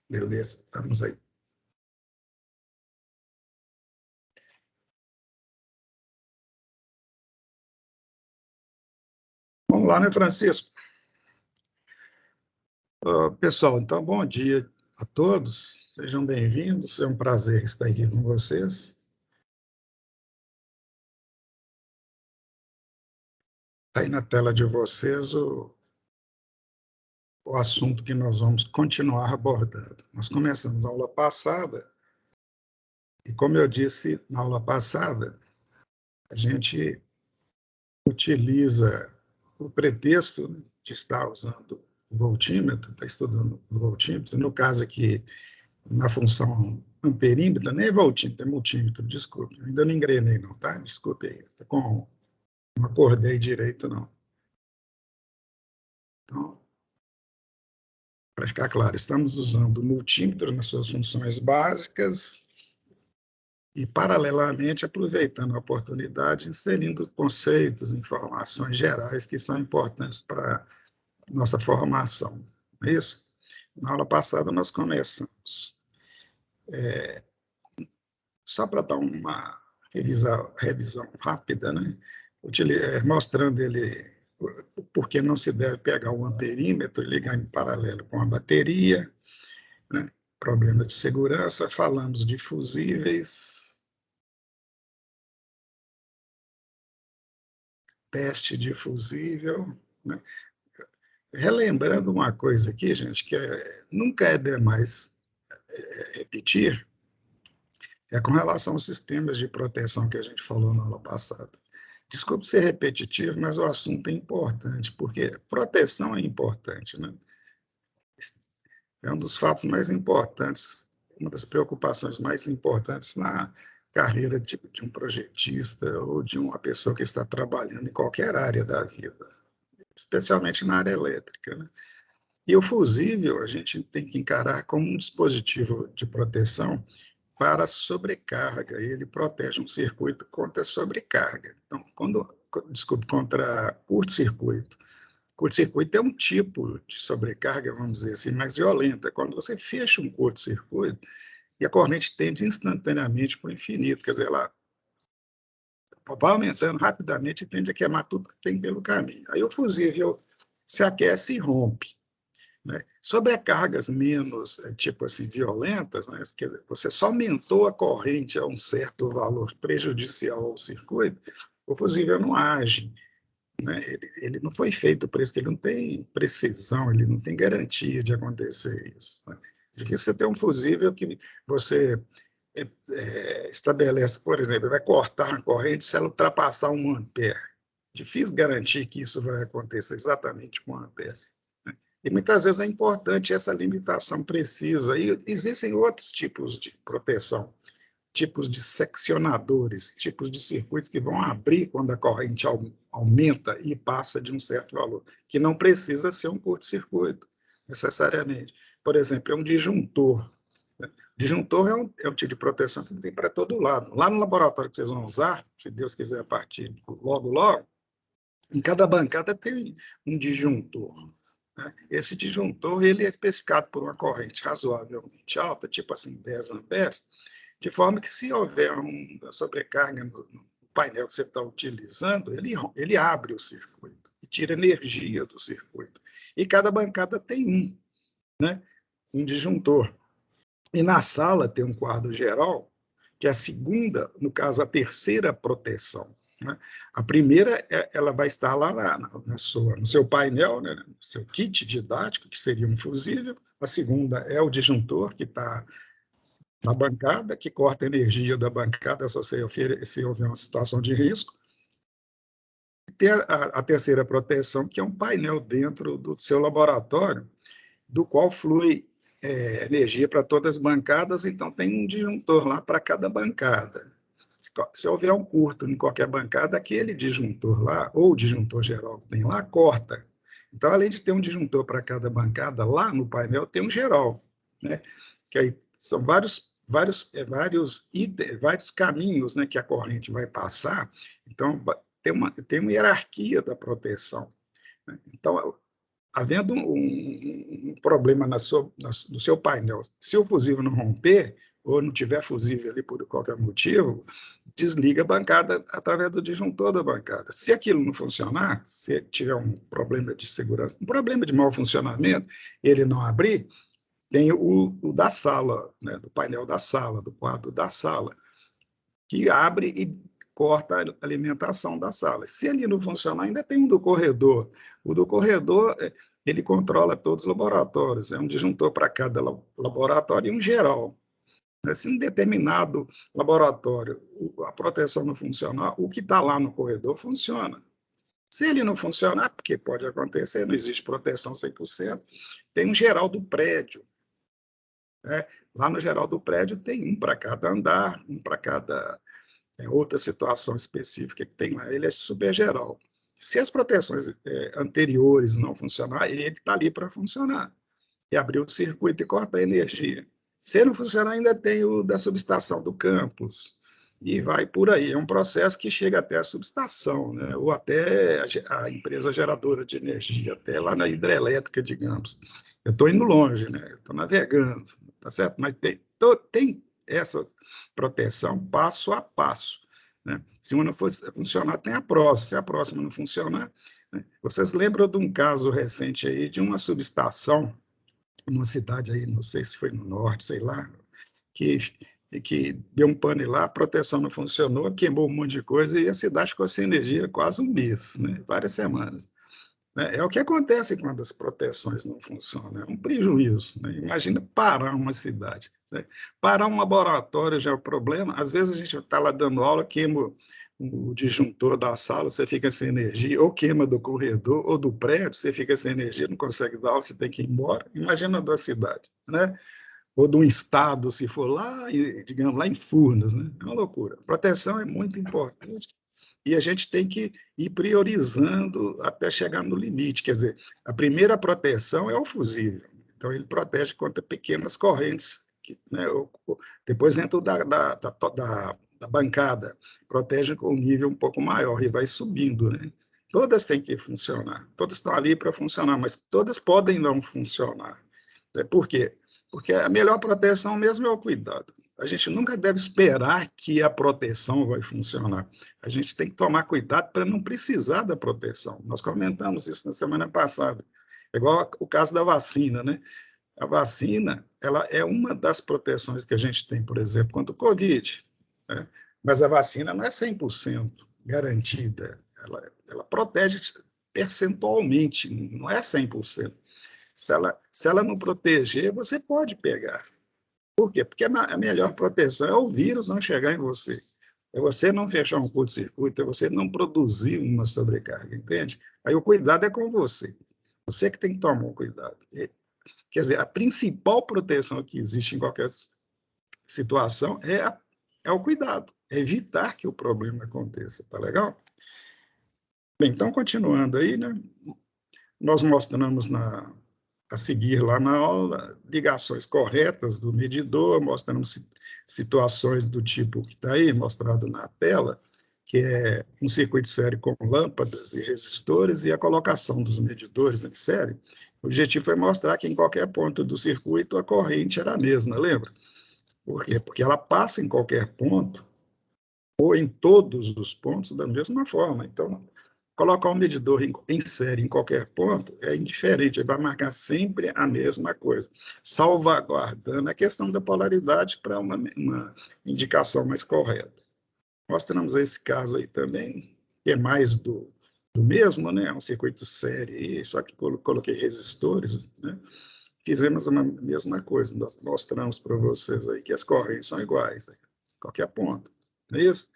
Beleza, estamos aí. Vamos lá, né, Francisco? Pessoal, então, bom dia a todos. Sejam bem-vindos. É um prazer estar aqui com vocês. Está aí na tela de vocês o assunto que nós vamos continuar abordando. Nós começamos a aula passada, e como eu disse na aula passada, a gente utiliza o pretexto de estar usando o voltímetro, está estudando o voltímetro, no caso aqui, na função amperímetro, nem é voltímetro, é multímetro, desculpe, eu ainda não engrenei não, tá? Desculpe aí, não acordei direito não. Então, para ficar claro, estamos usando o multímetro nas suas funções básicas e, paralelamente, aproveitando a oportunidade, inserindo conceitos, informações gerais que são importantes para nossa formação, não é isso? Na aula passada nós começamos. Só para dar uma revisão rápida, né? Mostrando por que não se deve pegar o amperímetro e ligar em paralelo com a bateria, né? Problema de segurança, falamos de fusíveis, teste de fusível, né? Relembrando uma coisa aqui, gente, que nunca é demais repetir, é com relação aos sistemas de proteção que a gente falou na aula passada. Desculpe ser repetitivo, mas o assunto é importante, porque proteção é importante, né? É um dos fatos mais importantes, uma das preocupações mais importantes na carreira de um projetista ou de uma pessoa que está trabalhando em qualquer área da vida, especialmente na área elétrica, né? E o fusível a gente tem que encarar como um dispositivo de proteção para sobrecarga, e ele protege um circuito contra sobrecarga. Então, contra curto-circuito. Curto-circuito é um tipo de sobrecarga, vamos dizer assim, mais violenta. Quando você fecha um curto-circuito e a corrente tende instantaneamente para o infinito, quer dizer, ela vai aumentando rapidamente e tende a queimar tudo que tem pelo caminho. Aí o fusível se aquece e rompe, né? Sobrecargas menos, tipo assim, violentas, né? Que você só aumentou a corrente a um certo valor prejudicial ao circuito, o fusível não age, né? Ele não foi feito para isso, ele não tem precisão, ele não tem garantia de acontecer isso, né? Difícil você ter um fusível que você estabelece, por exemplo, vai cortar a corrente se ela ultrapassar 1 ampere. Difícil garantir que isso vai acontecer exatamente com 1 ampere. E muitas vezes é importante essa limitação precisa. E existem outros tipos de proteção, tipos de seccionadores, tipos de circuitos que vão abrir quando a corrente aumenta e passa de um certo valor, que não precisa ser um curto-circuito, necessariamente. Por exemplo, é um disjuntor. Disjuntor é um tipo de proteção que tem para todo lado. Lá no laboratório que vocês vão usar, se Deus quiser, a partir de logo, em cada bancada tem um disjuntor, né? Esse disjuntor ele é especificado por uma corrente razoavelmente alta, tipo assim 10 amperes, de forma que se houver uma sobrecarga no painel que você está utilizando, ele abre o circuito e tira energia do circuito. E cada bancada tem né, um disjuntor. E na sala tem um quadro geral, que é a segunda, no caso, a terceira proteção, né? A primeira, ela vai estar lá no seu painel, né, no seu kit didático, que seria um fusível. A segunda é o disjuntor, que está na bancada, que corta a energia da bancada se houver uma situação de risco. E tem a terceira proteção, que é um painel dentro do seu laboratório, do qual flui energia para todas as bancadas, então tem um disjuntor lá para cada bancada. Se houver um curto em qualquer bancada, aquele disjuntor lá, ou o disjuntor geral que tem lá, corta. Então, além de ter um disjuntor para cada bancada, lá no painel tem um geral, né? Que aí são vários caminhos, né, que a corrente vai passar. Então, tem uma hierarquia da proteção, né? Então, havendo um problema no seu painel. Se o fusível não romper, ou não tiver fusível ali por qualquer motivo, desliga a bancada através do disjuntor da bancada. Se aquilo não funcionar, se tiver um problema de segurança, um problema de mau funcionamento, ele não abrir, tem o da sala, né, do painel da sala, do quadro da sala, que abre e corta a alimentação da sala. Se ele não funcionar, ainda tem um do corredor. O do corredor, ele controla todos os laboratórios, é um disjuntor para cada laboratório e um geral. Se em determinado laboratório a proteção não funcionar, o que está lá no corredor funciona. Se ele não funcionar, porque pode acontecer, não existe proteção 100%, tem um geral do prédio. Né? Lá no geral do prédio tem um para cada andar, um para cada outra situação específica que tem lá. Ele é super geral. Se as proteções anteriores não funcionar, ele está ali para funcionar. E abrir o circuito e cortar a energia. Se não funcionar, ainda tem o da subestação do campus, e vai por aí. É um processo que chega até a subestação, né? Ou até a empresa geradora de energia, até lá na hidrelétrica, digamos. Eu estou indo longe, né? Estou navegando, tá certo? Mas tem essa proteção passo a passo. Né? Se uma não for funcionar, tem a próxima. Se a próxima não funcionar... Né? Vocês lembram de um caso recente aí de uma subestação numa cidade aí, não sei se foi no norte, sei lá, que deu um pane lá, a proteção não funcionou, queimou um monte de coisa e a cidade ficou sem energia quase um mês, né? Várias semanas. É o que acontece quando as proteções não funcionam, é um prejuízo. Né? Imagina parar uma cidade. Né? Parar um laboratório já é o problema. Às vezes a gente está lá dando aula, queima o disjuntor da sala, você fica sem energia, ou queima do corredor, ou do prédio, você fica sem energia, não consegue dar aula, você tem que ir embora. Imagina da cidade, né? Ou de um estado, se for lá, digamos, lá em Furnas, né? É uma loucura. Proteção é muito importante e a gente tem que ir priorizando até chegar no limite. Quer dizer, a primeira proteção é o fusível. Então, ele protege contra pequenas correntes. Né? Depois entra o da bancada, protege com um nível um pouco maior e vai subindo. Né? Todas têm que funcionar. Todas estão ali para funcionar, mas todas podem não funcionar. Por quê? Porque a melhor proteção mesmo é o cuidado. A gente nunca deve esperar que a proteção vai funcionar. A gente tem que tomar cuidado para não precisar da proteção. Nós comentamos isso na semana passada. É igual o caso da vacina, né? A vacina, ela é uma das proteções que a gente tem, por exemplo, contra o Covid. Né? Mas a vacina não é 100% garantida. Ela protege percentualmente, não é 100%. Se ela não proteger, você pode pegar. Por quê? Porque a melhor proteção é o vírus não chegar em você. É você não fechar um curto-circuito, é você não produzir uma sobrecarga, entende? Aí o cuidado é com você. Você que tem que tomar o cuidado. Quer dizer, a principal proteção que existe em qualquer situação é o cuidado, é evitar que o problema aconteça, tá legal? Bem, então, continuando aí, né? Nós mostramos a seguir lá na aula, ligações corretas do medidor, mostramos situações do tipo que está aí, mostrado na tela, que é um circuito de série com lâmpadas e resistores e a colocação dos medidores em série. O objetivo foi mostrar que em qualquer ponto do circuito a corrente era a mesma, lembra? Por quê? Porque ela passa em qualquer ponto ou em todos os pontos da mesma forma. Então, colocar um medidor em série em qualquer ponto é indiferente, ele vai marcar sempre a mesma coisa, salvaguardando a questão da polaridade para uma indicação mais correta. Mostramos esse caso aí também, que é mais do mesmo, né? É um circuito série, só que coloquei resistores, né? Fizemos a mesma coisa, nós mostramos para vocês aí que as correntes são iguais, qualquer ponto, não é isso?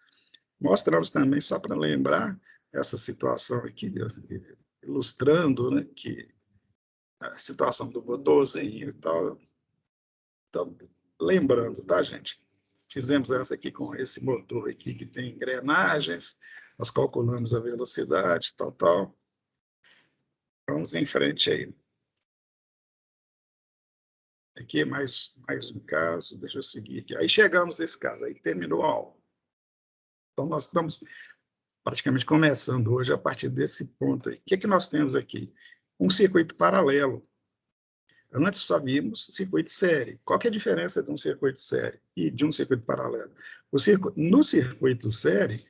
Mostramos também, só para lembrar, essa situação aqui, ilustrando, né, que a situação do motorzinho e tal. Então, lembrando, tá, gente? Fizemos essa aqui com esse motor aqui que tem engrenagens, nós calculamos a velocidade, tal. Vamos em frente aí. Aqui mais um caso, deixa eu seguir aqui. Aí chegamos nesse caso, aí terminou a aula. Então, nós estamos praticamente começando hoje a partir desse ponto aí. O que nós temos aqui? Um circuito paralelo. Antes só vimos circuito série. Qual que é a diferença de um circuito série e de um circuito paralelo? No circuito série,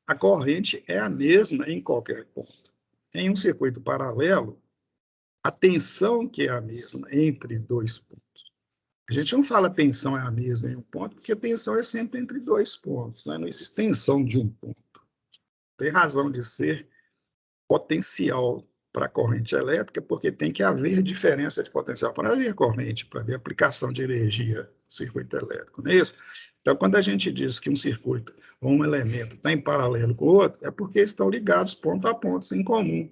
a corrente é a mesma em qualquer ponto. Em um circuito paralelo, a tensão que é a mesma entre dois pontos. A gente não fala tensão é a mesma em um ponto, porque a tensão é sempre entre dois pontos, né? Não existe tensão de um ponto. Tem razão de ser potencial para a corrente elétrica, porque tem que haver diferença de potencial para haver corrente, para haver aplicação de energia no circuito elétrico, não é isso? Então, quando a gente diz que um circuito ou um elemento está em paralelo com o outro, é porque estão ligados ponto a ponto em comum.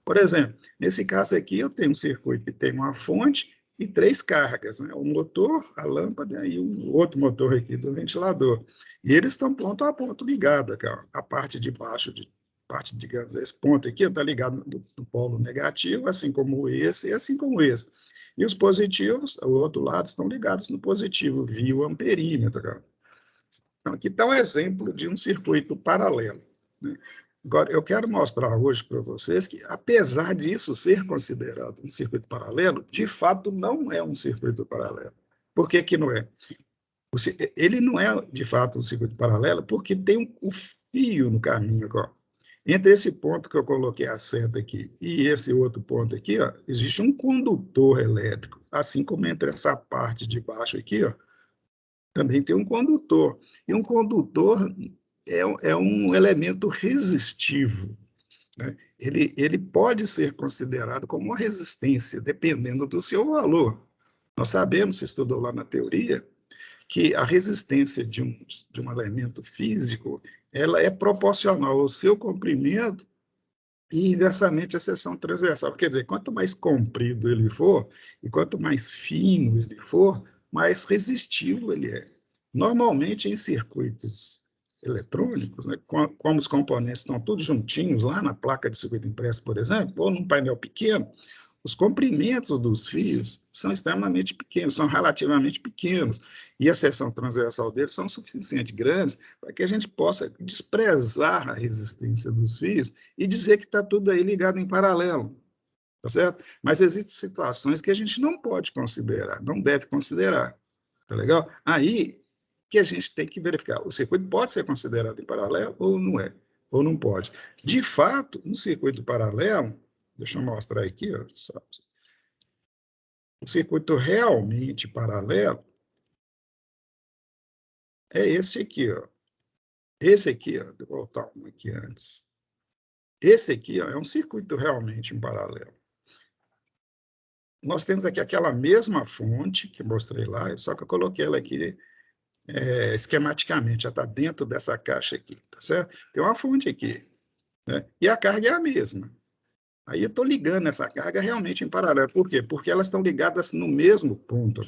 Por exemplo, nesse caso aqui, eu tenho um circuito que tem uma fonte e três cargas, né? O motor, a lâmpada e o outro motor aqui do ventilador. E eles estão ponto a ponto ligados, a parte de baixo parte, digamos, esse ponto aqui está ligado no polo negativo, assim como esse e assim como esse. E os positivos, o outro lado, estão ligados no positivo, via o amperímetro. Então, aqui está um exemplo de um circuito paralelo, né? Agora, eu quero mostrar hoje para vocês que, apesar disso ser considerado um circuito paralelo, de fato não é um circuito paralelo. Por que que não é? Ele não é, de fato, um circuito paralelo porque tem um fio no caminho agora. Entre esse ponto que eu coloquei a seta aqui e esse outro ponto aqui, ó, existe um condutor elétrico, assim como entre essa parte de baixo aqui, ó, também tem um condutor. E um condutor é um elemento resistivo, né? Ele pode ser considerado como uma resistência, dependendo do seu valor. Nós sabemos, se estudou lá na teoria, que a resistência de um elemento físico ela é proporcional ao seu comprimento e inversamente a seção transversal. Quer dizer, quanto mais comprido ele for e quanto mais fino ele for, mais resistivo ele é. Normalmente, em circuitos eletrônicos, né, como os componentes estão todos juntinhos lá na placa de circuito impresso, por exemplo, ou num painel pequeno, os comprimentos dos fios são extremamente pequenos, são relativamente pequenos, e a seção transversal deles são suficientemente grandes para que a gente possa desprezar a resistência dos fios e dizer que está tudo aí ligado em paralelo, tá certo? Mas existem situações que a gente não pode considerar, não deve considerar, tá legal? Aí que a gente tem que verificar, o circuito pode ser considerado em paralelo ou não é, ou não pode. De fato, um circuito paralelo, deixa eu mostrar aqui, ó, o circuito realmente paralelo é esse aqui, ó. Esse aqui, ó, vou voltar um aqui antes. Esse aqui, ó, é um circuito realmente em paralelo. Nós temos aqui aquela mesma fonte que eu mostrei lá, só que eu coloquei ela aqui esquematicamente, já está dentro dessa caixa aqui, tá certo? Tem uma fonte aqui, né? E a carga é a mesma. Aí eu estou ligando essa carga realmente em paralelo. Por quê? Porque elas estão ligadas no mesmo ponto.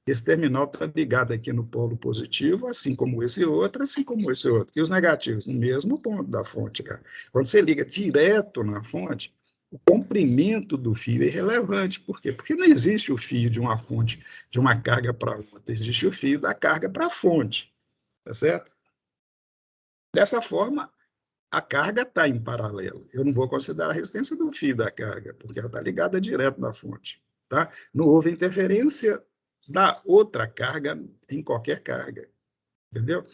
Esse terminal está ligado aqui no polo positivo, assim como esse outro, assim como esse outro. E os negativos, no mesmo ponto da fonte. Cara. Quando você liga direto na fonte, o comprimento do fio é irrelevante. Por quê? Porque não existe o fio de uma fonte, de uma carga para outra. Existe o fio da carga para a fonte. Tá certo? Dessa forma, a carga está em paralelo. Eu não vou considerar a resistência do fio da carga, porque ela está ligada direto na fonte. Tá? Não houve interferência da outra carga em qualquer carga. Entendeu?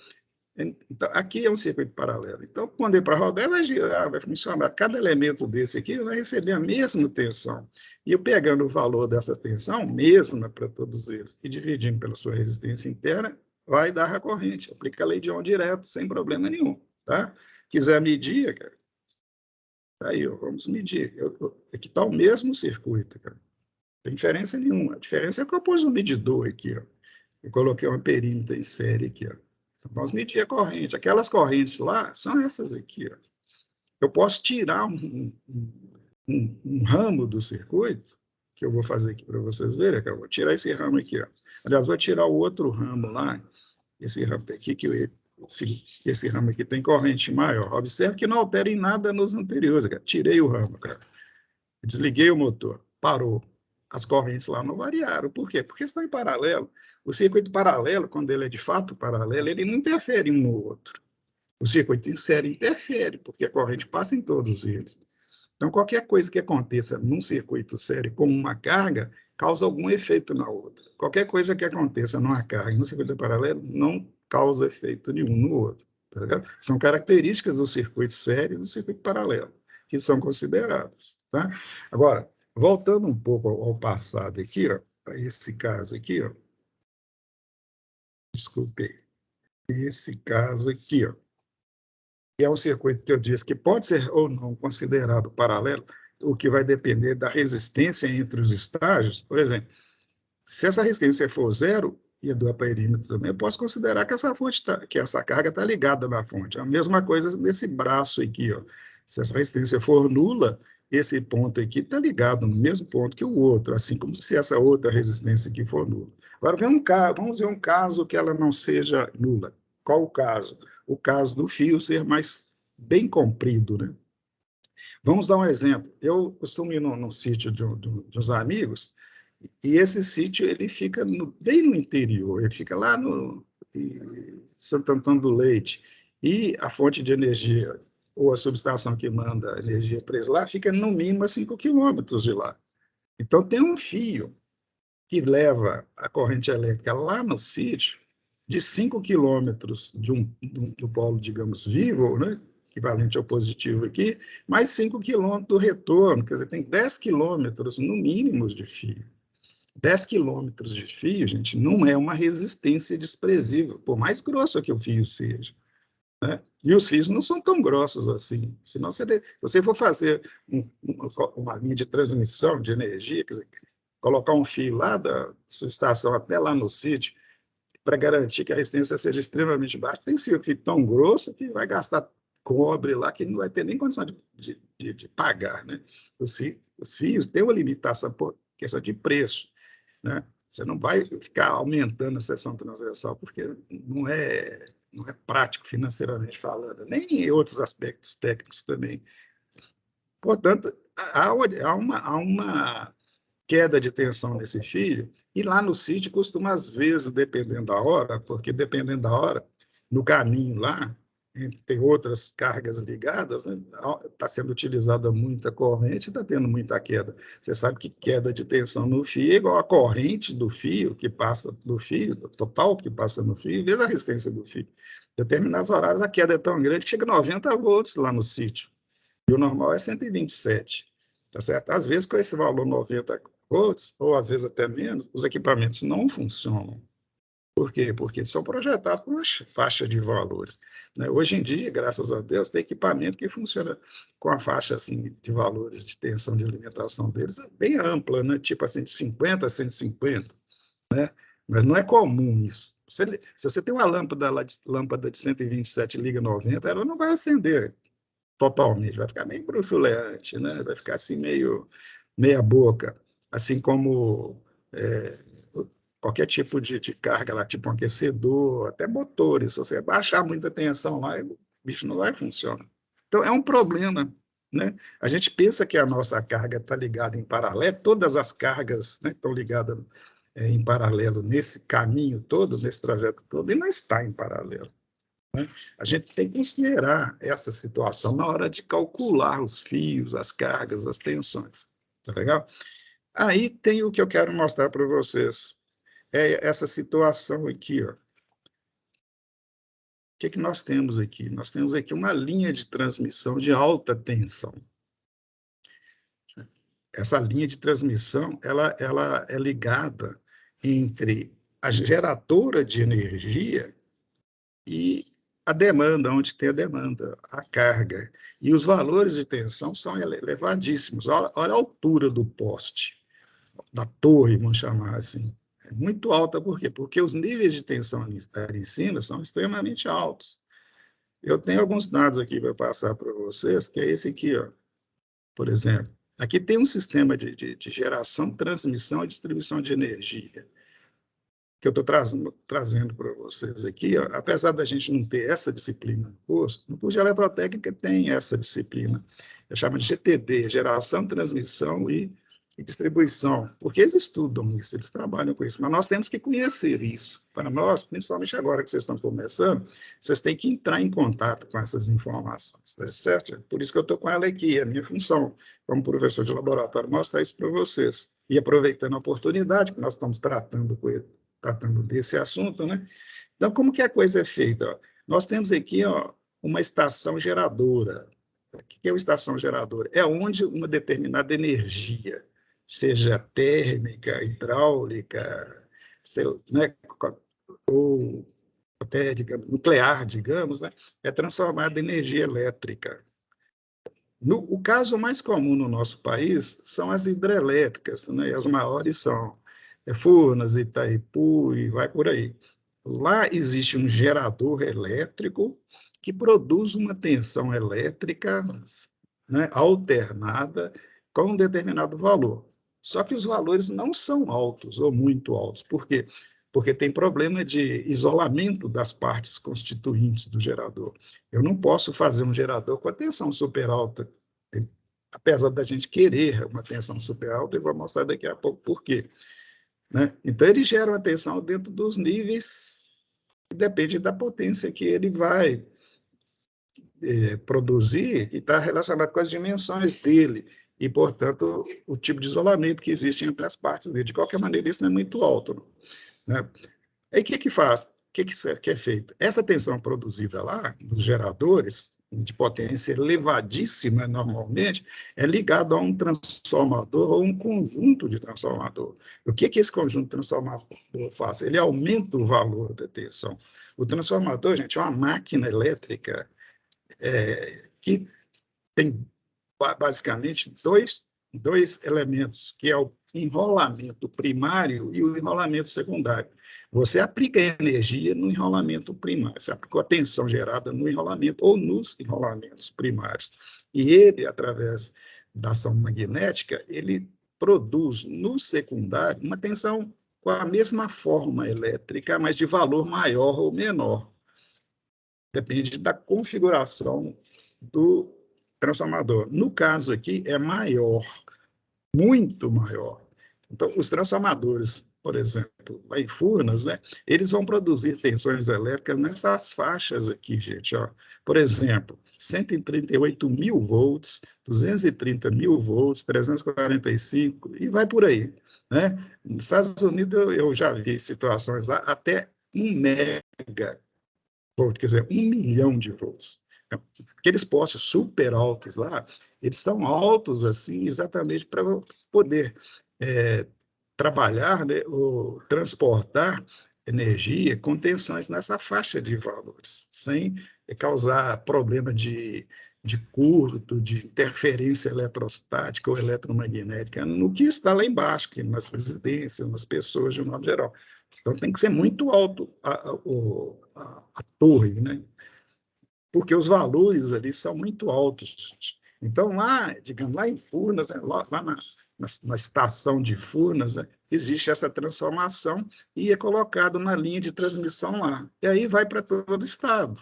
Então, aqui é um circuito paralelo. Então, quando ele para rodar, vai girar, vai funcionar. Cada elemento desse aqui vai receber a mesma tensão. E eu pegando o valor dessa tensão, mesma para todos eles, e dividindo pela sua resistência interna, vai dar a corrente. Aplica a lei de Ohm direto, sem problema nenhum. Tá? Quiser medir, cara, tá aí, ó, vamos medir. Aqui está o mesmo circuito, cara. Não tem diferença nenhuma. A diferença é que eu pus um medidor aqui, ó. Eu coloquei uma perímetro em série aqui, ó. Então, vamos medir a corrente. Aquelas correntes lá são essas aqui, ó. Eu posso tirar um ramo do circuito, que eu vou fazer aqui para vocês verem, que eu vou tirar esse ramo aqui, ó. Aliás, vou tirar o outro ramo lá, esse ramo aqui, esse ramo aqui tem corrente maior. Observe que não altera em nada nos anteriores, cara. Tirei o ramo, cara. Desliguei o motor, parou. As correntes lá não variaram. Por quê? Porque estão em paralelo. O circuito paralelo, quando ele é de fato paralelo, ele não interfere um no outro. O circuito em série interfere, porque a corrente passa em todos eles. Então, qualquer coisa que aconteça num circuito série como uma carga, causa algum efeito na outra. Qualquer coisa que aconteça numa carga no circuito paralelo não causa efeito nenhum no outro. Tá ligado? São características do circuito série e do circuito paralelo, que são consideradas. Tá? Agora, voltando um pouco ao passado aqui, para esse caso aqui, desculpe, esse caso aqui, que é um circuito que eu disse que pode ser ou não considerado paralelo, o que vai depender da resistência entre os estágios. Por exemplo, se essa resistência for zero, e a do perímetro também, eu posso considerar que que essa carga está ligada na fonte. A mesma coisa nesse braço aqui. Se essa resistência for nula, esse ponto aqui está ligado no mesmo ponto que o outro, assim como se essa outra resistência aqui for nula. Agora, vamos ver um caso que ela não seja nula. Qual o caso? O caso do fio ser mais bem comprido, né? Vamos dar um exemplo. Eu costumo ir num sítio de uns amigos, e esse sítio ele fica bem no interior, ele fica lá no Santo Antônio do Leite, e a fonte de energia, ou a subestação que manda energia para eles lá, fica no mínimo a 5 quilômetros de lá. Então, tem um fio que leva a corrente elétrica lá no sítio, de 5 quilômetros do polo, digamos, vivo, né? Equivalente ao positivo aqui, mais 5 quilômetros do retorno, quer dizer, tem 10 quilômetros no mínimo de fio. 10 quilômetros de fio, gente, não é uma resistência desprezível, por mais grosso que o fio seja. Né? E os fios não são tão grossos assim. Senão, se você for fazer uma linha de transmissão de energia, quer dizer, colocar um fio lá da sua estação até lá no sítio, para garantir que a resistência seja extremamente baixa, tem que ser um fio tão grosso que vai gastar cobre lá, que não vai ter nem condição de pagar. Né? Os fios têm uma limitação por questão de preço. Né? Você não vai ficar aumentando a seção transversal, porque não é prático financeiramente falando, nem em outros aspectos técnicos também. Portanto, há uma queda de tensão nesse fio, e lá no sítio costuma, às vezes, dependendo da hora, porque dependendo da hora, no caminho lá, tem outras cargas ligadas, né? Está sendo utilizada muita corrente, está tendo muita queda. Você sabe que queda de tensão no fio é igual a corrente do fio que passa no fio, total que passa no fio, vezes a resistência do fio. Em determinados horários, a queda é tão grande que chega a 90 volts lá no sítio, e o normal é 127. Tá certo? Às vezes, com esse valor 90 volts, ou às vezes até menos, os equipamentos não funcionam. Por quê? Porque são projetados com uma faixa de valores. Né? Hoje em dia, graças a Deus, tem equipamento que funciona com a faixa assim, de valores de tensão de alimentação deles bem ampla, né? Tipo assim, de 50 a 150. Né? Mas não é comum isso. Se você tem uma lâmpada de 127 liga 90, ela não vai acender totalmente, vai ficar meio bruxuleante, né? Vai ficar assim meia boca, assim como qualquer tipo de carga lá, tipo um aquecedor, até motores, se você baixar muita tensão lá, o bicho não vai funcionar. Então, é um problema, né? A gente pensa que a nossa carga está ligada em paralelo, todas as cargas, né, estão ligadas em paralelo nesse caminho todo, nesse trajeto todo, e não está em paralelo. Né? A gente tem que considerar essa situação na hora de calcular os fios, as cargas, as tensões. Tá legal? Aí tem o que eu quero mostrar para vocês. É essa situação aqui. Ó. O que nós temos aqui? Nós temos aqui uma linha de transmissão de alta tensão. Essa linha de transmissão ela é ligada entre a geradora de energia e a demanda, onde tem a demanda, a carga. E os valores de tensão são elevadíssimos. Olha a altura do poste, da torre, vamos chamar assim. É muito alta, por quê? Porque os níveis de tensão ali em cima são extremamente altos. Eu tenho alguns dados aqui para passar para vocês, que é esse aqui, ó, por exemplo. Aqui tem um sistema de geração, transmissão e distribuição de energia que eu estou trazendo para vocês aqui, ó, apesar da gente não ter essa disciplina no curso de eletrotécnica tem essa disciplina, eu chamo de GTD, geração, transmissão e e distribuição, porque eles estudam isso, eles trabalham com isso, mas nós temos que conhecer isso. Para nós, principalmente agora que vocês estão começando, vocês têm que entrar em contato com essas informações, tá certo? Por isso que eu estou com ela aqui, é a minha função, como professor de laboratório, mostrar isso para vocês. E aproveitando a oportunidade que nós estamos tratando desse assunto, né? Então, como que a coisa é feita? Ó, nós temos aqui, ó, uma estação geradora. O que é uma estação geradora? É onde uma determinada energia, seja térmica, hidráulica, né, ou até, digamos, nuclear, digamos, né, é transformada em energia elétrica. O caso mais comum no nosso país são as hidrelétricas, né, e as maiores são Furnas, Itaipu e vai por aí. Lá existe um gerador elétrico que produz uma tensão elétrica, né, alternada com um determinado valor. Só que os valores não são altos ou muito altos. Por quê? Porque tem problema de isolamento das partes constituintes do gerador. Eu não posso fazer um gerador com a tensão super alta, apesar da gente querer uma tensão super alta, eu vou mostrar daqui a pouco por quê. Né? Então, ele gera uma tensão dentro dos níveis que depende da potência que ele vai produzir, e está relacionado com as dimensões dele, e, portanto, o tipo de isolamento que existe entre as partes dele. De qualquer maneira, isso não é muito alto. Né? Aí, o que faz? O que é feito? Essa tensão produzida lá, nos geradores, de potência elevadíssima, normalmente, é ligado a um transformador ou um conjunto de transformador. O que esse conjunto de transformador faz? Ele aumenta o valor da tensão. O transformador, gente, é uma máquina elétrica que tem basicamente dois elementos, que é o enrolamento primário e o enrolamento secundário. Você aplica energia no enrolamento primário, você aplicou a tensão gerada no enrolamento ou nos enrolamentos primários. E ele, através da ação magnética, ele produz no secundário uma tensão com a mesma forma elétrica, mas de valor maior ou menor. Depende da configuração do transformador. No caso aqui, é maior, muito maior. Então, os transformadores, por exemplo, lá em Furnas, né, eles vão produzir tensões elétricas nessas faixas aqui, gente. Ó. Por exemplo, 138 mil volts, 230 mil volts, 345, e vai por aí. Né? Nos Estados Unidos, eu já vi situações lá até 1 mega volt, quer dizer, 1 milhão de volts. Aqueles postes super altos lá, eles são altos assim exatamente para poder trabalhar, né, ou transportar energia com tensões nessa faixa de valores, sem causar problema de curto, de interferência eletrostática ou eletromagnética, no que está lá embaixo, que nas residências, nas pessoas de um modo geral. Então, tem que ser muito alto a torre, né? Porque os valores ali são muito altos. Então, lá, digamos, lá em Furnas, lá na estação de Furnas, existe essa transformação e é colocado na linha de transmissão lá. E aí vai para todo o estado.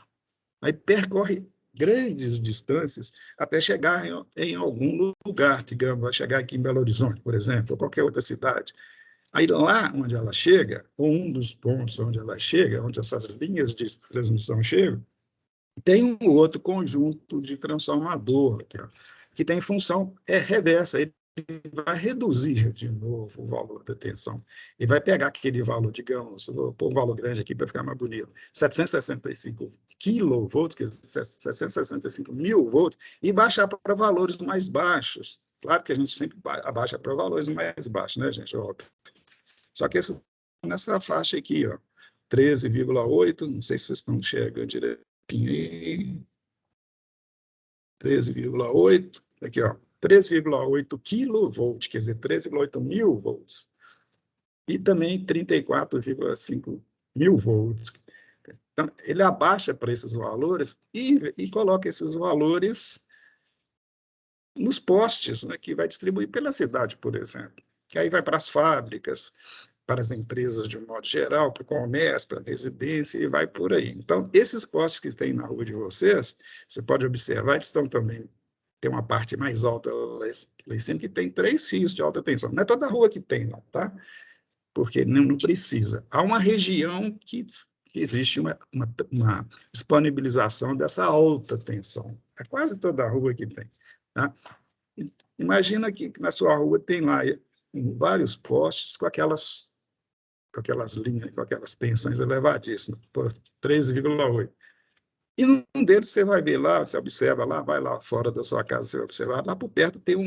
Aí percorre grandes distâncias até chegar em algum lugar, digamos, vai chegar aqui em Belo Horizonte, por exemplo, ou qualquer outra cidade. Aí lá onde ela chega, ou um dos pontos onde ela chega, onde essas linhas de transmissão chegam, tem um outro conjunto de transformador, que tem função reversa. Ele vai reduzir de novo o valor da tensão. Ele vai pegar aquele valor, digamos, vou pôr um valor grande aqui para ficar mais bonito, 765 kilovolts, que é 765 mil volts, e baixar para valores mais baixos. Claro que a gente sempre abaixa para valores mais baixos, né, gente? Óbvio. Só que nessa faixa aqui, ó, 13,8, não sei se vocês estão enxergando direito. 13,8, aqui, ó, 13,8 kV, quer dizer, 13,8 mil volts. E também 34,5 mil volts. Então, ele abaixa para esses valores e coloca esses valores nos postes, né, que vai distribuir pela cidade, por exemplo. Que aí vai para as fábricas, para as empresas de um modo geral, para o comércio, para a residência, e vai por aí. Então, esses postes que tem na rua de vocês, você pode observar, eles estão também tem uma parte mais alta lá em cima que tem 3 fios de alta tensão. Não é toda a rua que tem lá, tá? Porque não precisa. Há uma região que existe uma disponibilização dessa alta tensão. É quase toda a rua que tem. Tá? Imagina que na sua rua tem lá vários postes com aquelas linhas, com aquelas tensões elevadíssimas, por 13,8. E num deles você vai ver lá, você observa lá, vai lá fora da sua casa, você vai observar, lá por perto tem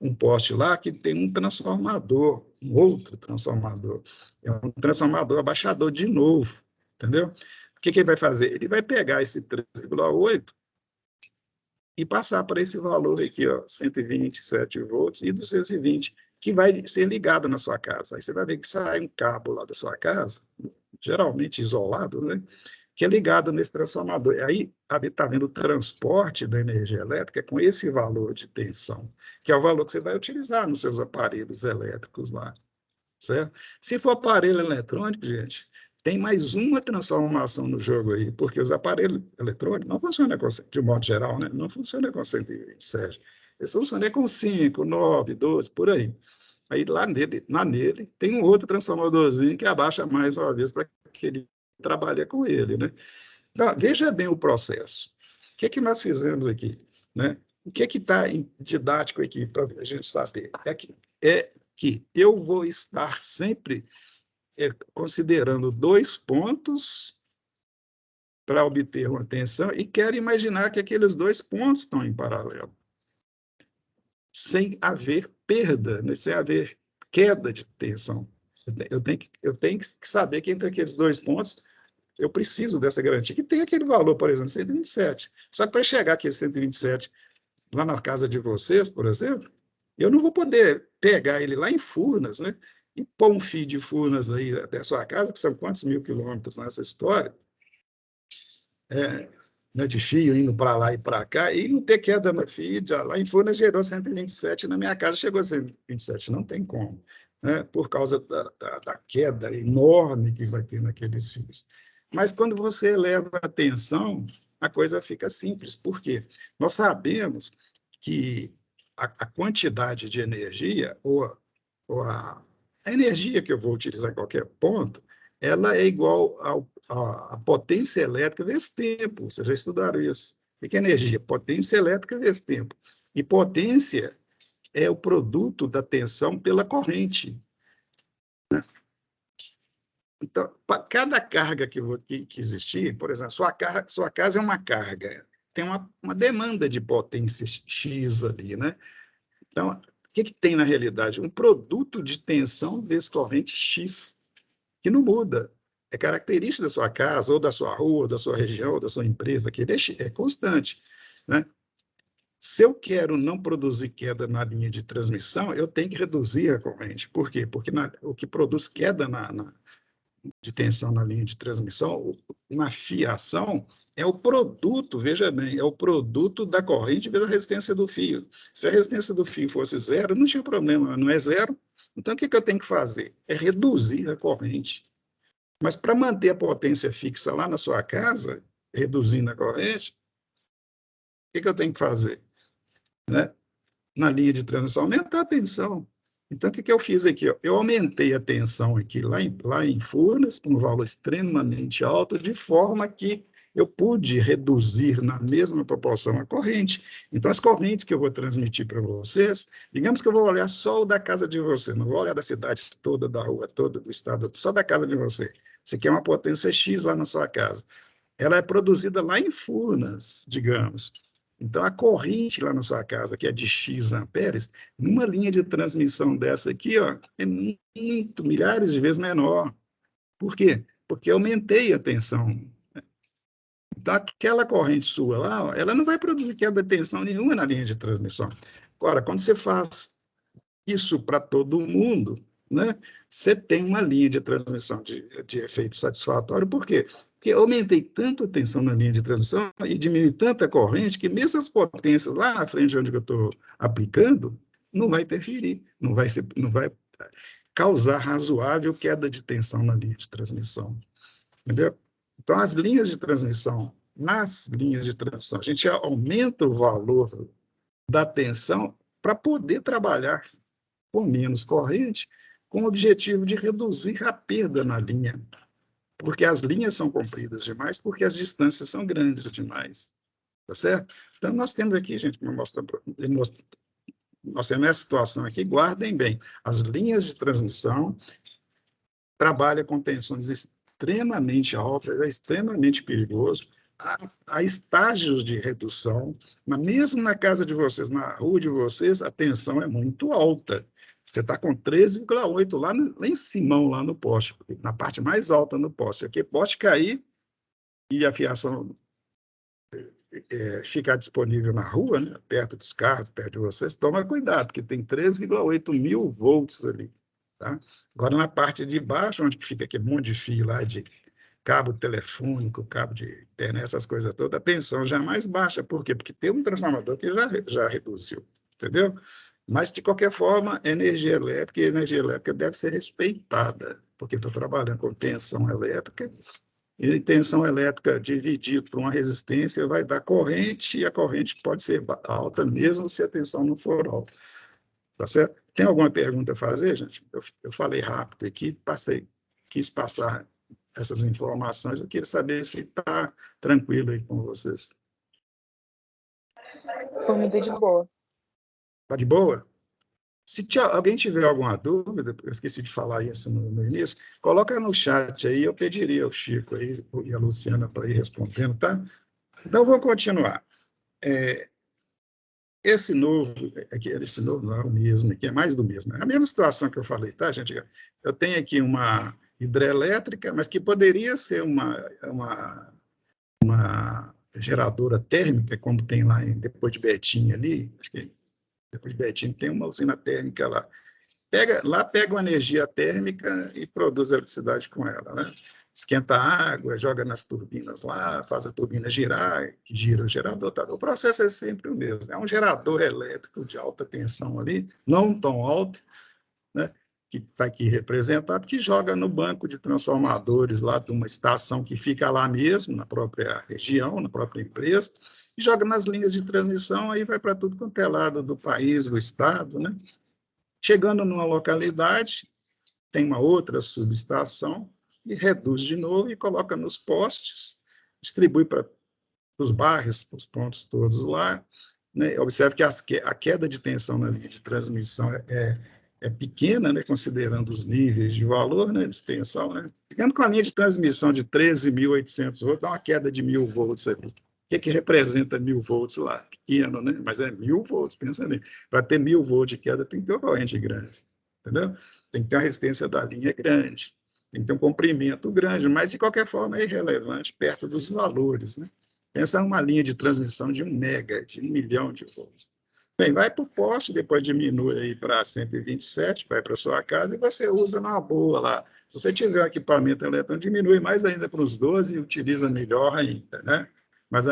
um poste lá que tem um transformador, um outro transformador. É um transformador abaixador de novo, entendeu? O que ele vai fazer? Ele vai pegar esse 3,8 e passar para esse valor aqui, ó, 127 volts e 220, que vai ser ligado na sua casa. Aí você vai ver que sai um cabo lá da sua casa, geralmente isolado, né? Que é ligado nesse transformador. E aí está vendo o transporte da energia elétrica com esse valor de tensão, que é o valor que você vai utilizar nos seus aparelhos elétricos lá, certo? Se for aparelho eletrônico, gente, tem mais uma transformação no jogo aí, porque os aparelhos eletrônicos não funcionam de modo geral, né? Não funcionam com 127. Eles funcionam com 5, 9, 12, por aí. Aí lá nele tem um outro transformadorzinho que abaixa mais uma vez para que ele trabalhe com ele, né? Então, veja bem o processo. O que nós fizemos aqui, né? O que está didático aqui para a gente saber? É que eu vou estar sempre considerando 2 pontos para obter uma tensão e quero imaginar que aqueles 2 pontos estão em paralelo, sem haver perda, né? Sem haver queda de tensão. Eu tenho que saber que entre aqueles 2 pontos eu preciso dessa garantia, que tem aquele valor, por exemplo, 127. Só que para chegar aqui a 127, lá na casa de vocês, por exemplo, eu não vou poder pegar ele lá em Furnas, né? E pôr um fio de Furnas aí até a sua casa, que são quantos mil quilômetros nessa história, né, de fio indo para lá e para cá, e não ter queda no fio. Lá em Furnas gerou 127, na minha casa chegou a 127, não tem como, né, por causa da queda enorme que vai ter naqueles fios. Mas quando você eleva a tensão, a coisa fica simples. Por quê? Nós sabemos que a quantidade de energia, ou a energia que eu vou utilizar em qualquer ponto, ela é igual à potência elétrica vezes tempo. Vocês já estudaram isso. O que é energia? Potência elétrica vezes tempo. E potência é o produto da tensão pela corrente. Então, para cada carga que existir, por exemplo, sua casa é uma carga, tem uma demanda de potência X ali, né? Então, o que tem na realidade? Um produto de tensão vezes corrente X, que não muda. É característica da sua casa, ou da sua rua, ou da sua região, ou da sua empresa, que é constante, né? Se eu quero não produzir queda na linha de transmissão, eu tenho que reduzir a corrente. Por quê? Porque o que produz queda de tensão na linha de transmissão, na fiação, é o produto, veja bem, é o produto da corrente vezes a resistência do fio. Se a resistência do fio fosse zero, não tinha problema, não é zero. Então, o que eu tenho que fazer? É reduzir a corrente. Mas para manter a potência fixa lá na sua casa, reduzindo a corrente, o que eu tenho que fazer? Né? Na linha de transmissão, aumentar a tensão. Então, o que eu fiz aqui? Eu aumentei a tensão aqui lá em Furnas, com um valor extremamente alto, de forma que eu pude reduzir na mesma proporção a corrente. Então, as correntes que eu vou transmitir para vocês, digamos que eu vou olhar só o da casa de você, não vou olhar da cidade toda, da rua toda, do estado, só da casa de você. Você quer uma potência X lá na sua casa. Ela é produzida lá em Furnas, digamos. Então, a corrente lá na sua casa, que é de X amperes, numa linha de transmissão dessa aqui, ó, é muito, milhares de vezes menor. Por quê? Porque eu aumentei a tensão. Então, aquela corrente sua lá, ó, ela não vai produzir queda de tensão nenhuma na linha de transmissão. Agora, quando você faz isso para todo mundo, né, você tem uma linha de transmissão de efeito satisfatório. Por quê? Porque eu aumentei tanto a tensão na linha de transmissão e diminui tanta corrente que mesmo as potências lá na frente onde eu estou aplicando, não vai interferir, não vai causar razoável queda de tensão na linha de transmissão. Entendeu? Então, nas linhas de transmissão, a gente aumenta o valor da tensão para poder trabalhar com menos corrente, com o objetivo de reduzir a perda na linha, porque as linhas são compridas demais, porque as distâncias são grandes demais, tá certo? Então, nós temos aqui, gente, nós temos essa situação aqui, guardem bem, as linhas de transmissão trabalham com tensões extremamente altas, é extremamente perigoso, há estágios de redução, mas mesmo na casa de vocês, na rua de vocês, a tensão é muito alta. Você está com 13,8 lá em cima, lá no poste, na parte mais alta no poste. Aqui pode cair e a fiação ficar disponível na rua, né, perto dos carros, perto de vocês, toma cuidado, porque tem 3,8 mil volts ali. Tá? Agora, na parte de baixo, onde fica aquele monte de fio lá de cabo telefônico, cabo de internet, essas coisas todas, a tensão já é mais baixa. Por quê? Porque tem um transformador que já reduziu, entendeu? Mas, de qualquer forma, energia elétrica, e energia elétrica deve ser respeitada, porque estou trabalhando com tensão elétrica, e tensão elétrica dividida por uma resistência vai dar corrente, e a corrente pode ser alta, mesmo se a tensão não for alta. Tá certo? Tem alguma pergunta a fazer, gente? Eu falei rápido aqui, quis passar essas informações, eu queria saber se está tranquilo aí com vocês. Foi muito de boa. Está de boa? Se alguém tiver alguma dúvida, eu esqueci de falar isso no início, coloca no chat aí, eu pediria ao Chico aí, e a Luciana para ir respondendo, tá? Então, vou continuar. Esse novo não é o mesmo, aqui é mais do mesmo. É a mesma situação que eu falei, tá, gente? Eu tenho aqui uma hidrelétrica, mas que poderia ser uma geradora térmica, como tem lá depois de Betim ali, acho que depois de Betim tem uma usina térmica lá. Pega uma energia térmica e produz eletricidade com ela, né? Esquenta a água, joga nas turbinas lá, faz a turbina girar, que gira o gerador. Tá? O processo é sempre o mesmo. É um gerador elétrico de alta tensão ali, não tão alto, né? Que está aqui representado, que joga no banco de transformadores lá de uma estação que fica lá mesmo, na própria região, na própria empresa, e joga nas linhas de transmissão, aí vai para tudo quanto é lado do país, do estado, né? Chegando numa localidade, tem uma outra subestação e reduz de novo e coloca nos postes, distribui para os bairros, para os pontos todos lá. Né? Observe que a queda de tensão na linha de transmissão é pequena, né? Considerando os níveis de valor, né? De tensão. Né? Ficando com a linha de transmissão de 13.800 volts, dá uma queda de 1.000 volts ali. O que representa 1.000 volts lá? Pequeno, né? Mas é 1.000 volts, pensa bem. Para ter 1.000 volts de queda, tem que ter uma corrente grande, entendeu? Tem que ter uma resistência da linha grande, tem que ter um comprimento grande, mas, de qualquer forma, é irrelevante perto dos valores, né? Pensa numa linha de transmissão de 1 mega, de 1 milhão de volts. Bem, vai para o poste, depois diminui aí para 127, vai para a sua casa e você usa numa boa lá. Se você tiver um equipamento eletrônico, diminui mais ainda para os 12 e utiliza melhor ainda, né? Mas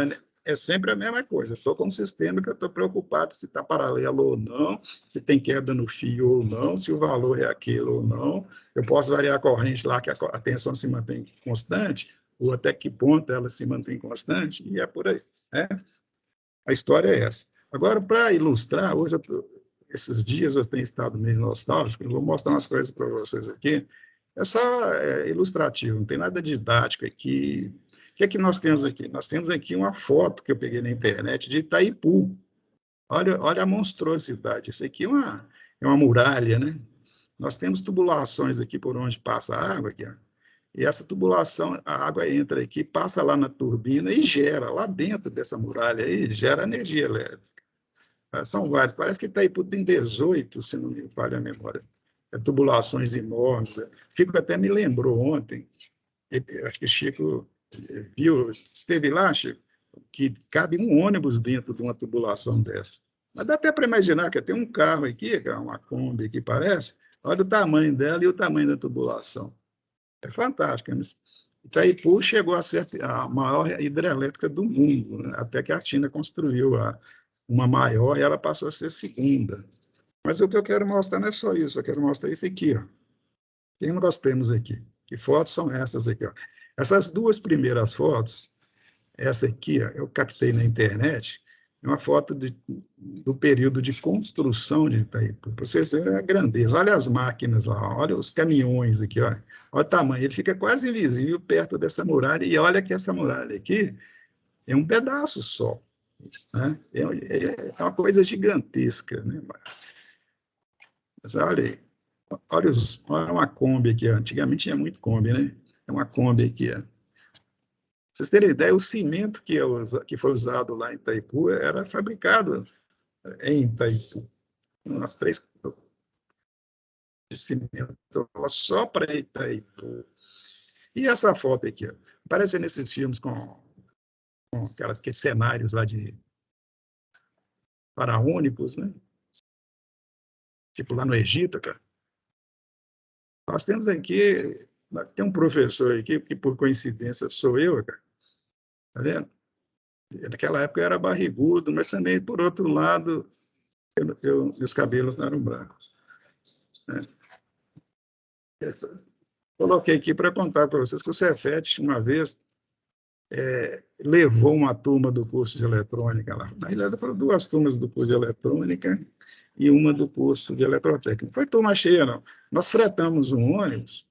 é sempre a mesma coisa. Estou com um sistema que eu estou preocupado se está paralelo ou não, se tem queda no fio ou não, se o valor é aquele ou não. Eu posso variar a corrente lá, que a tensão se mantém constante, ou até que ponto ela se mantém constante, e é por aí. Né? A história é essa. Agora, para ilustrar, esses dias eu tenho estado meio nostálgico, eu vou mostrar umas coisas para vocês aqui. É só ilustrativo, não tem nada didático aqui. O que é que nós temos aqui? Nós temos aqui uma foto que eu peguei na internet de Itaipu. Olha a monstruosidade. Isso aqui é uma muralha, né? Nós temos tubulações aqui por onde passa a água, aqui, ó. E essa tubulação, a água entra aqui, passa lá na turbina e gera, lá dentro dessa muralha aí, gera energia elétrica. São vários, parece que Itaipu tem 18, se não me falha a memória. Tubulações enormes. O Chico até me lembrou ontem, acho que o Chico viu, esteve lá, Chico, que cabe um ônibus dentro de uma tubulação dessa. Mas dá até para imaginar que tem um carro aqui, que é uma Kombi que parece, olha o tamanho dela e o tamanho da tubulação. É fantástico. Itaipu chegou a ser a maior hidrelétrica do mundo, né? Até que a China construiu uma maior e ela passou a ser segunda. Mas o que eu quero mostrar não é só isso, eu quero mostrar isso aqui. Ó. O que nós temos aqui? Que fotos são essas aqui? Ó? Essas duas primeiras fotos, essa aqui, ó, eu captei na internet, É uma foto do período de construção de Itaipu. Para vocês verem a grandeza. Olha as máquinas lá, olha os caminhões aqui, olha o tamanho. Ele fica quase invisível perto dessa muralha. E olha que essa muralha aqui é um pedaço só. Né? É uma coisa gigantesca. Né? Mas olha aí. Olha uma Kombi aqui. Ó. Antigamente tinha muito Kombi, né? É uma Kombi aqui. Ó. Pra vocês terem ideia, o cimento que foi usado lá em Itaipu era fabricado em Itaipu. Umas 3 de cimento só para Itaipu. E essa foto aqui, ó, aparece nesses filmes com aqueles cenários lá de faraônicos, né? Tipo lá no Egito, cara. Nós temos aqui, tem um professor aqui, que por coincidência sou eu, cara. Tá vendo? Naquela época eu era barrigudo, mas também, por outro lado, meus cabelos não eram brancos. Né? Coloquei aqui para contar para vocês que o Cefet, uma vez, levou uma turma do curso de eletrônica lá. Na realidade, foram 2 turmas do curso de eletrônica e uma do curso de eletrotécnica. Não foi turma cheia, não. Nós fretamos um ônibus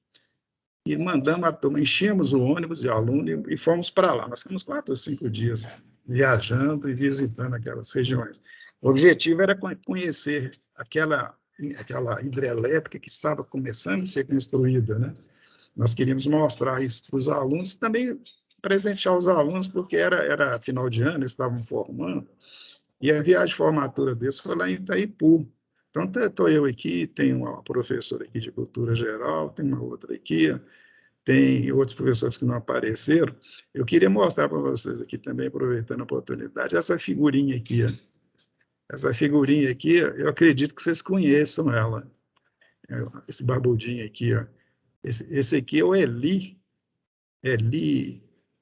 e mandamos a turma, enchemos o ônibus de alunos e fomos para lá. Nós ficamos 4 ou 5 dias viajando e visitando aquelas regiões. O objetivo era conhecer aquela hidrelétrica que estava começando a ser construída, né? Nós queríamos mostrar isso para os alunos e também presentear os alunos, porque era final de ano, eles estavam formando, e a viagem de formatura deles foi lá em Itaipu. Então, estou eu aqui, tem uma professora aqui de cultura geral, tem uma outra aqui, tem outros professores que não apareceram. Eu queria mostrar para vocês aqui também, aproveitando a oportunidade, essa figurinha aqui. Ó. Essa figurinha aqui, eu acredito que vocês conheçam ela. Esse barbudinho aqui, ó. Esse aqui é o Eli,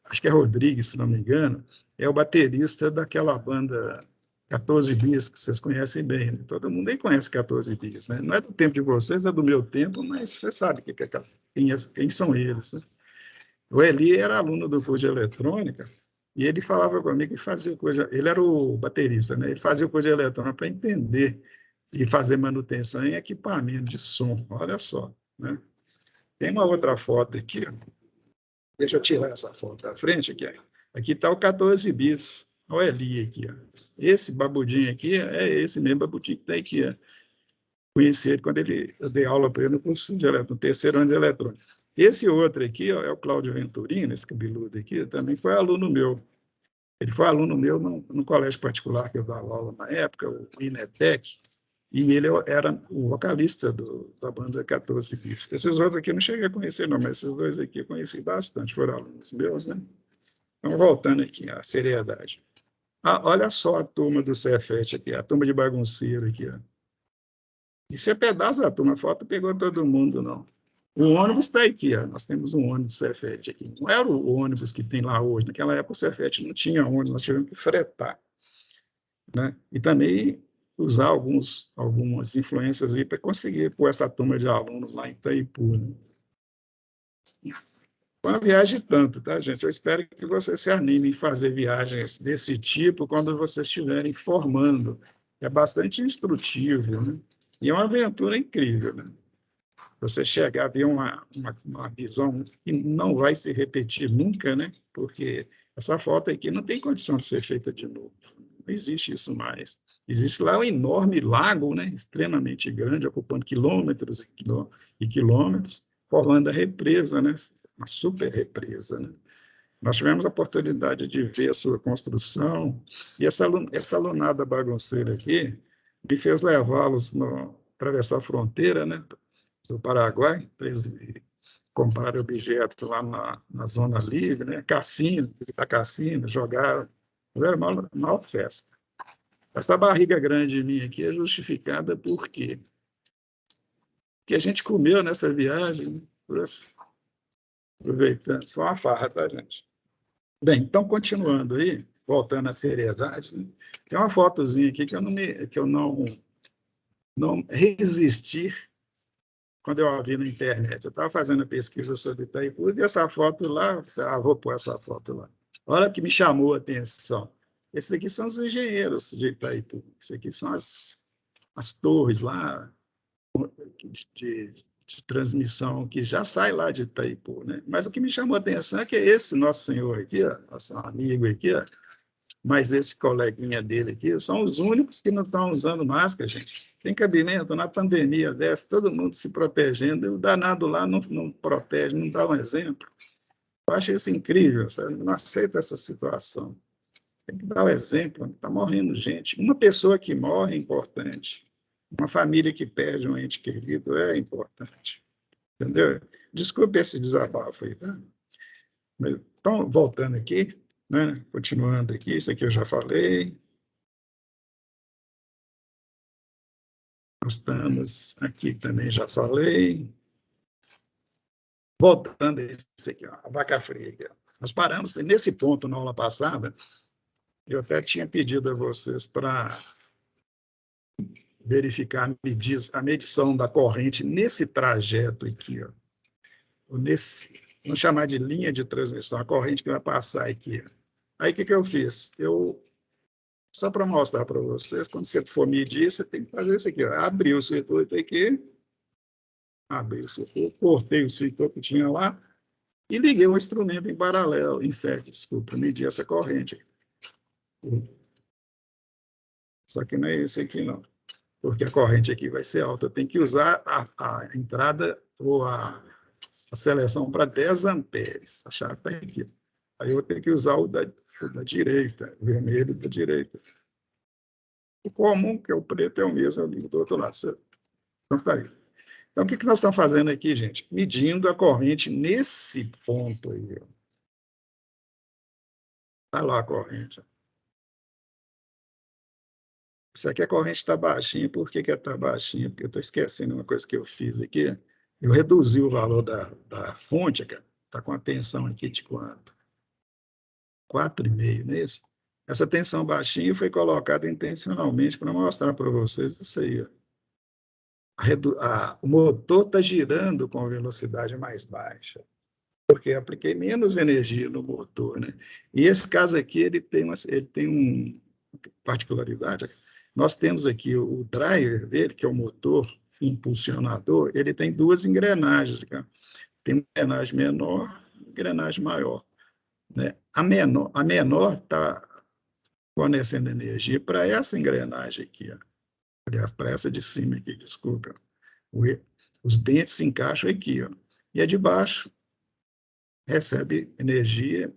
acho que é Rodrigues, se não me engano, é o baterista daquela banda 14 Bis, que vocês conhecem bem. Né? Todo mundo aí conhece 14 Bis. Né? Não é do tempo de vocês, é do meu tempo, mas você sabe quem são eles. Né? O Eli era aluno do curso de eletrônica e ele falava comigo que fazia coisa. Ele era o baterista, né? Ele fazia coisa de eletrônica para entender e fazer manutenção em equipamento de som. Olha só. Né? Tem uma outra foto aqui, ó. Deixa eu tirar essa foto da frente aqui. Aqui está o 14 bis. Olha ali aqui. Ó. Esse babudinho aqui é esse mesmo babudinho que está aqui. Ó. Conheci ele quando eu dei aula para ele no curso de no 3º ano de eletrônica. Esse outro aqui ó, é o Cláudio Venturino, esse cabeludo aqui, também foi aluno meu. Ele foi aluno meu no colégio particular que eu dava aula na época, o INETEC, e ele era o vocalista da banda 14 Bis. Esses outros aqui eu não cheguei a conhecer, não, mas esses 2 aqui eu conheci bastante, foram alunos meus, né? Então, voltando aqui à seriedade. Olha só a turma do Cefet aqui, a turma de bagunceiro aqui. Ó. Isso é pedaço da turma, a foto pegou todo mundo, não. O ônibus está aqui, ó. Nós temos um ônibus Cefet aqui. Não era o ônibus que tem lá hoje, naquela época o Cefet não tinha ônibus, nós tivemos que fretar. Né? E também usar algumas influências aí para conseguir pôr essa turma de alunos lá em Itaipu. Né? Foi uma viagem tanto, tá, gente? Eu espero que vocês se animem em fazer viagens desse tipo quando vocês estiverem formando. É bastante instrutivo, né? E é uma aventura incrível, né? Você chegar a ver uma visão que não vai se repetir nunca, né? Porque essa foto aqui não tem condição de ser feita de novo. Não existe isso mais. Existe lá um enorme lago, né? Extremamente grande, ocupando quilômetros e quilômetros, formando a represa, né? Uma super represa, né? Nós tivemos a oportunidade de ver a sua construção, e essa alunada bagunceira aqui me fez levá-los atravessar a fronteira, né? Do Paraguai, para eles comprarem objetos lá na Zona Livre, né? Cassino, visitar cassino, jogar. Era uma maior festa. Essa barriga grande minha aqui é justificada por quê? Porque a gente comeu nessa viagem, aproveitando, só uma farra, tá, gente? Bem, então, continuando aí, voltando à seriedade, né? Tem uma fotozinha aqui que eu não resisti quando eu a vi na internet. Eu estava fazendo a pesquisa sobre Itaipu e essa foto lá, vou pôr essa foto lá. Olha que me chamou a atenção. Esses aqui são os engenheiros de Itaipu. Esses aqui são as torres lá de transmissão que já sai lá de Itaipu, né? Mas o que me chamou a atenção é que esse nosso senhor aqui, ó, nosso amigo aqui, ó, mas esse coleguinha dele aqui, são os únicos que não estão usando máscara, gente. Tem cabimento, na pandemia dessa, todo mundo se protegendo, e o danado lá não protege, não dá um exemplo. Eu acho isso incrível, sabe? Não aceito essa situação. Tem que dar o exemplo, está morrendo gente. Uma pessoa que morre é importante. Uma família que perde um ente querido é importante. Entendeu? Desculpe esse desabafo aí, tá? Mas, então, voltando aqui, né? Continuando aqui, isso aqui eu já falei. Nós estamos aqui também, já falei. Voltando a isso aqui, ó, a vaca fria. Aqui, ó. Nós paramos nesse ponto na aula passada. Eu até tinha pedido a vocês para verificar a medição da corrente nesse trajeto aqui, ó. Vamos chamar de linha de transmissão, a corrente que vai passar aqui. Aí, o que eu fiz? Só para mostrar para vocês, quando você for medir, você tem que fazer isso aqui. Ó. Abri o circuito aqui, abri o circuito, cortei o circuito que tinha lá e liguei o instrumento em paralelo, em série, desculpa, medir essa corrente. Só que não é esse aqui, não. Porque a corrente aqui vai ser alta. Eu tenho que usar a entrada ou a seleção para 10 amperes. A chave está aqui. Aí eu vou ter que usar o da direita, o vermelho da direita. O comum, que é o preto, é o mesmo, eu ligo do outro lado. Então, tá aí. Então, o que nós estamos fazendo aqui, gente? Medindo a corrente nesse ponto aí. Está lá a corrente. Isso aqui a corrente está baixinha. Por que está baixinha? Porque eu estou esquecendo uma coisa que eu fiz aqui. Eu reduzi o valor da fonte, cara. Está com a tensão aqui de quanto? 4,5, não é isso? Essa tensão baixinha foi colocada intencionalmente para mostrar para vocês isso aí. Ó. O motor está girando com velocidade mais baixa, porque apliquei menos energia no motor. Né? E esse caso aqui, ele tem uma particularidade. Nós temos aqui o driver dele, que é o motor impulsionador, ele tem duas engrenagens. Cara. Tem uma engrenagem menor e uma engrenagem maior. Né? A menor está fornecendo energia para essa engrenagem aqui. Ó. Aliás, para essa de cima aqui, desculpa. Os dentes se encaixam aqui. Ó. E a de baixo recebe energia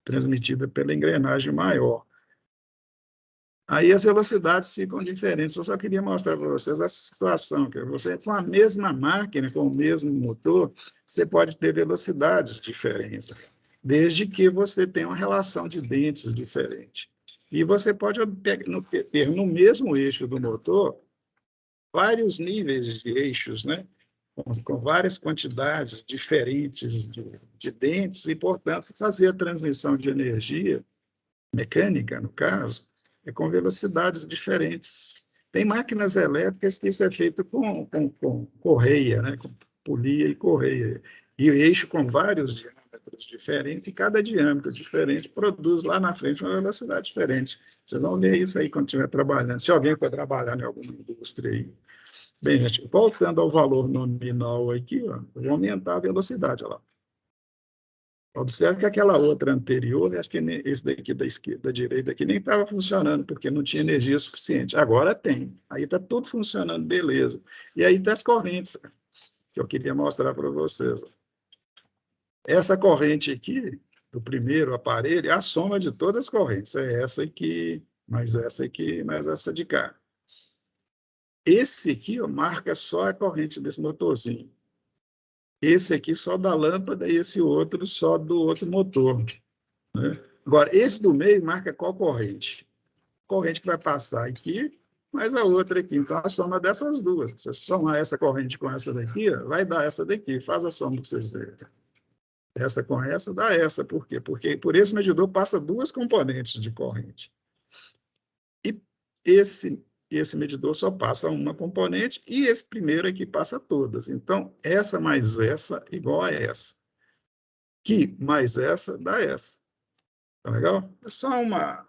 transmitida pela engrenagem maior. Aí as velocidades ficam diferentes. Eu só queria mostrar para vocês essa situação, que você, com a mesma máquina, com o mesmo motor, você pode ter velocidades diferentes, desde que você tenha uma relação de dentes diferente. E você pode ter no mesmo eixo do motor vários níveis de eixos, né? Com várias quantidades diferentes de dentes e, portanto, fazer a transmissão de energia mecânica, no caso, com velocidades diferentes. Tem máquinas elétricas que isso é feito com correia, né? Com polia e correia. E o eixo com vários diâmetros diferentes, e cada diâmetro diferente produz lá na frente uma velocidade diferente. Vocês vão ver isso aí quando estiver trabalhando. Se alguém for trabalhar em alguma indústria aí. Bem, gente, voltando ao valor nominal aqui, ó, eu vou aumentar a velocidade. Ó lá. Observe que aquela outra anterior, acho que esse daqui da esquerda, da direita aqui, nem estava funcionando, porque não tinha energia suficiente. Agora tem. Aí está tudo funcionando, beleza. E aí está as correntes, que eu queria mostrar para vocês. Essa corrente aqui, do primeiro aparelho, é a soma de todas as correntes. É essa aqui, mais essa aqui, mais essa de cá. Esse aqui ó, marca só a corrente desse motorzinho. Esse aqui só da lâmpada e esse outro só do outro motor. Né? Agora, esse do meio marca qual corrente? Corrente que vai passar aqui, mais a outra aqui. Então, a soma dessas duas. Se você somar essa corrente com essa daqui, ó, vai dar essa daqui. Faz a soma para vocês verem. Essa com essa dá essa. Por quê? Porque por esse medidor passa duas componentes de corrente. E esse medidor só passa uma componente e esse primeiro aqui passa todas. Então, essa mais essa igual a essa. Que mais essa dá essa. Tá legal? É só uma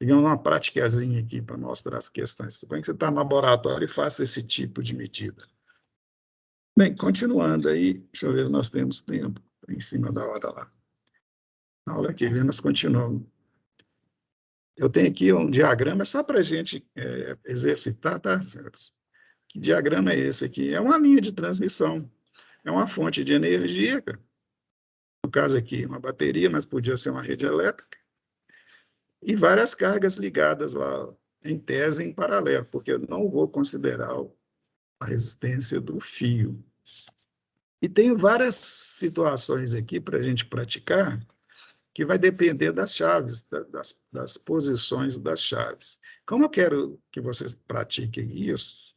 digamos, uma praticazinha aqui para mostrar as questões. Suponha que você está no laboratório e faça esse tipo de medida. Bem, continuando aí, deixa eu ver se nós temos tempo, em cima da hora lá. Na aula que vem nós continuamos. Eu tenho aqui um diagrama só para a gente exercitar, tá, senhores? Que diagrama é esse aqui? É uma linha de transmissão, é uma fonte de energia, cara. No caso aqui, uma bateria, mas podia ser uma rede elétrica, e várias cargas ligadas lá, em tese, em paralelo, porque eu não vou considerar a resistência do fio. E tem várias situações aqui para a gente praticar, que vai depender das chaves, das posições das chaves. Como eu quero que vocês pratiquem isso,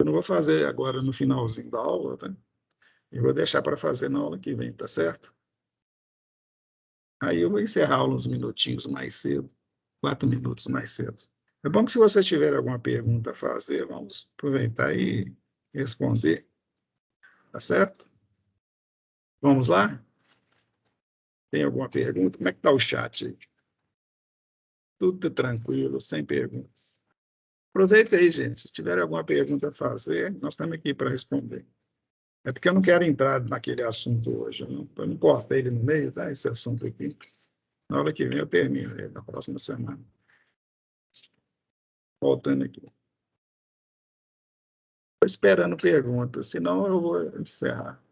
eu não vou fazer agora no finalzinho da aula, tá? Eu vou deixar para fazer na aula que vem, tá certo? Aí eu vou encerrar a aula uns minutinhos mais cedo, 4 minutos mais cedo. É bom que se você tiver alguma pergunta a fazer, vamos aproveitar e responder, tá certo? Vamos lá? Tem alguma pergunta? Como é que está o chat aí? Tudo tranquilo, sem perguntas. Aproveita aí, gente. Se tiver alguma pergunta a fazer, nós estamos aqui para responder. É porque eu não quero entrar naquele assunto hoje. Eu não cortei ele no meio, tá? Esse assunto aqui. Na hora que vem eu termino ele, na próxima semana. Voltando aqui. Estou esperando perguntas, senão eu vou encerrar.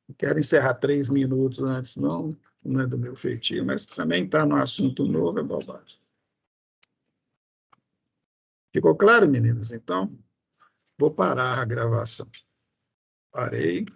Não quero encerrar 3 minutos antes, não é do meu feitio, mas também está no assunto novo, é bobagem. Ficou claro, meninos? Então, vou parar a gravação. Parei.